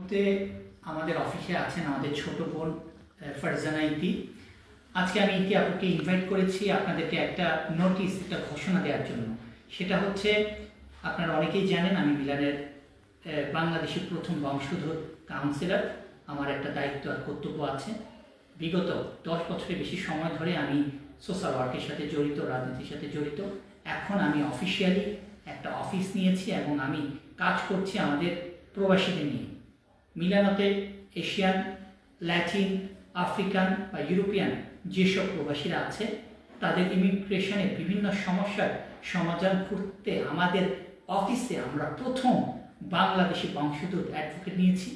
মুহূর্তে আমাদের অফিসে আছেন আমাদের ছোট বোন ফারজানা ইতি। আজকে আমি ইতি আপুকে ইনভাইট করেছি আপনাদেরকে একটা নোটিশ, একটা ঘোষণা দেওয়ার জন্য। সেটা হচ্ছে, আপনারা অনেকেই জানেন আমি মিলানের বাংলাদেশের প্রথম বংশোদ্ভূত কাউন্সিলর। আমার একটা দায়িত্ব আর কর্তব্য আছে। বিগত 10 বছরের বেশি সময় ধরে আমি সোশ্যাল ওয়ার্কের সাথে জড়িত, রাজনীতির সাথে জড়িত। এখন আমি অফিসিয়ালি একটা অফিস নিয়েছি এবং আমি কাজ করছি আমাদের প্রবাসীদের নিয়ে। মিলানোতে এশিয়ান, ল্যাটিন, আফ্রিকান বা ইউরোপিয়ান যেসব প্রবাসীরা আছে তাদের ইমিগ্রেশনের বিভিন্ন সমস্যার সমাধান করতে আমাদের অফিসে আমরা প্রথম বাংলাদেশি বংশোদ্ভূত অ্যাডভোকেট নিয়েছি।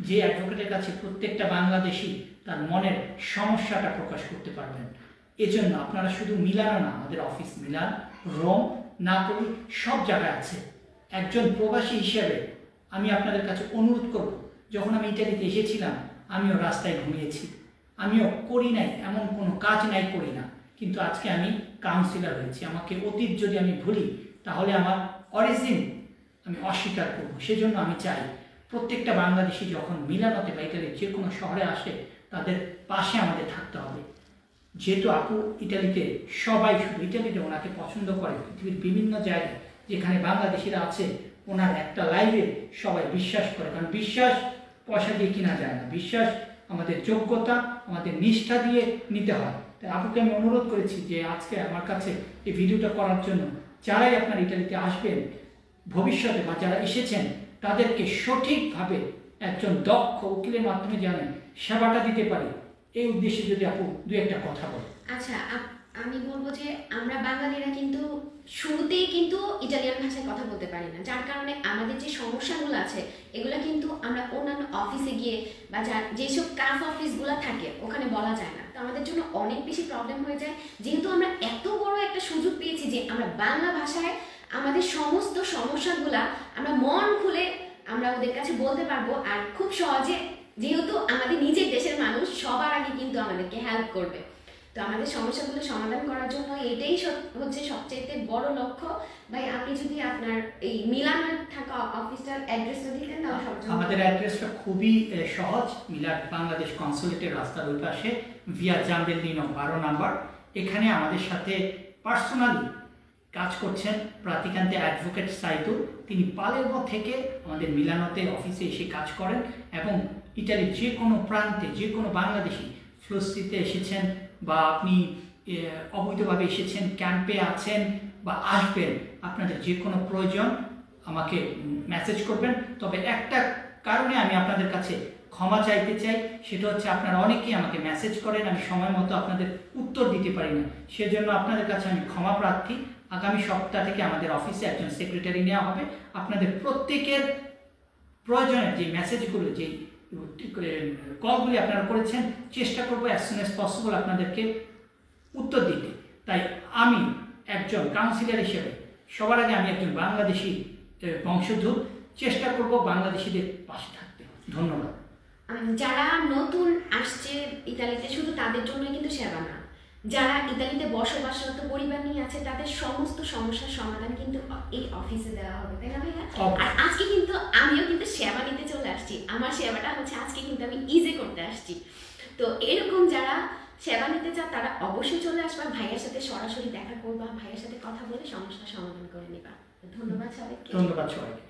যে অ্যাডভোকেটের কাছে প্রত্যেকটা বাংলাদেশি তার মনের সমস্যাটা প্রকাশ করতে পারবেন। এজন্য আপনারা শুধু মিলানো না, আমাদের অফিস মিলান, রোম, নাপোলি সব জায়গায় আছে। একজন প্রবাসী হিসেবে আমি আপনাদের কাছে অনুরোধ করব, যখন আমি ইটালিতে এসেছিলাম আমিও রাস্তায় ঘুমিয়েছি, আমিও করি নাই এমন কোনো কাজ নাই করি না, কিন্তু আজকে আমি কাউন্সিলর হয়েছি। আমাকে অতীত যদি আমি ভুলি তাহলে আমার অরিজিন আমি অস্বীকার করব। সেজন্য আমি চাই প্রত্যেকটা বাংলাদেশি যখন মিলানোতে বা ইটালির যে কোনো শহরে আসে তাদের পাশে আমাদের থাকতে হবে। যেহেতু আপু ইটালিতে সবাই, শুধু ইটালিতে ওনাকে পছন্দ করে, পৃথিবীর বিভিন্ন জায়গায় যেখানে বাংলাদেশিরা আছে ওনার একটা লাইভে সবাই বিশ্বাস করে। কারণ বিশ্বাস পয়সা দিয়ে কিনা যায় না, বিশ্বাস আমাদের যোগ্যতা, আমাদের নিষ্ঠা দিয়ে নিতে হয়। তাই আপুকে আমি অনুরোধ করেছি যে আজকে আমার কাছে এই ভিডিওটা করার জন্য, যারাই আপনার ইটালিতে আসবেন ভবিষ্যতে বা যারা এসেছেন তাদেরকে সঠিকভাবে একজন দক্ষ উকিলের মাধ্যমে জানেন সেবাটা দিতে পারি, এই উদ্দেশ্যে যদি আপু দু একটা কথা বলেন। আচ্ছা, আমি বলবো যে আমরা বাঙালিরা কিন্তু শুরুতেই কিন্তু ইটালিয়ান ভাষায় কথা বলতে পারি না, যার কারণে আমাদের যে সমস্যাগুলো আছে এগুলো কিন্তু আমরা অন্যান্য অফিসে গিয়ে বা যেসব কাফ অফিসগুলো থাকে ওখানে বলা যায় না। তো আমাদের জন্য অনেক বেশি প্রবলেম হয়ে যায়, যেহেতু আমরা এত বড় একটা সুযোগ পেয়েছি যে আমরা বাংলা ভাষায় আমাদের সমস্ত সমস্যাগুলা আমরা মন খুলে আমরা ওদের কাছে বলতে পারবো। আর খুব সহজে, যেহেতু আমাদের নিজের দেশের মানুষ সবার আগে কিন্তু আমাদেরকে হেল্প করবে। তো আমাদের সমস্যাগুলো সমাধান করার জন্য এটাই হচ্ছে সবচেয়ে বড় লক্ষ্য। ভাই, আপনি যদি আপনার এই মিলানে থাকা অফিসটার অ্যাড্রেসটা দিতেন তাহলে সবচেয়ে। আমাদের অ্যাড্রেসটা খুবই সহজ। মিলান বাংলাদেশ কনসুলেটের রাস্তার ওই পাশে, ভিয়া জাম্বেলিনো 12 নাম্বার। এখানে আমাদের সাথে পার্সোনালি কাজ করছেন প্রাতিকান্তে অ্যাডভোকেট সাইদুল। তিনি পালেরমো থেকে আমাদের মিলানোতে অফিসে এসে কাজ করেন এবং ইটালির যে কোনো প্রান্তে যে কোনো বাংলাদেশি ফ্লোস্টিতে এসেছেন বা আপনি অবৈধভাবে এসেছেন, ক্যাম্পে আছেন বা আসবেন, আপনাদের যে কোনো প্রয়োজন আমাকে মেসেজ করবেন। তবে একটা কারণে আমি আপনাদের কাছে ক্ষমা চাইতে চাই, সেটা হচ্ছে আপনারা অনেকেই আমাকে মেসেজ করেন, আমি সময় মতো আপনাদের উত্তর দিতে পারি না, সেজন্য আপনাদের কাছে আমি ক্ষমা প্রার্থী। আগামী সপ্তাহ থেকে আমাদের অফিসে একজন সেক্রেটারি নেওয়া হবে। আপনাদের প্রত্যেকের প্রয়োজনের যে মেসেজগুলো, যে কলগুলি আপনারা করেছেন, চেষ্টা করবো অ্যাজ সুন অ্যাজ পসিবল আপনাদেরকে উত্তর দিতে। তাই আমি একজন কাউন্সিলর হিসেবে সবার আগে আমি একজন বাংলাদেশি বংশোদ্ভূত, চেষ্টা করব বাংলাদেশিদের পাশে থাকতে। ধন্যবাদ। যারা নতুন আসছে ইতালিতে শুধু তাদের জন্যই কিন্তু সেবা না, যারা ইতালিতে বসবাসরত পরিবার নিয়ে আছে তাদের সমস্ত সমস্যার সমাধান কিন্তু এই অফিসে দেওয়া হবে, তাই না ভাইয়া? আর আজকে কিন্তু আমিও কিন্তু সেবা নিতে চলে আসছি। আমার সেবাটা হচ্ছে আজকে কিন্তু আমি ইজি করতে আসছি। তো এরকম যারা সেবা নিতে চান তারা অবশ্যই চলে আসবা, ভাইয়ের সাথে সরাসরি দেখা করবা, ভাইয়ের সাথে কথা বলে সমস্যার সমাধান করে নিবা। ধন্যবাদ সবাইকে। ধন্যবাদ সবাইকে।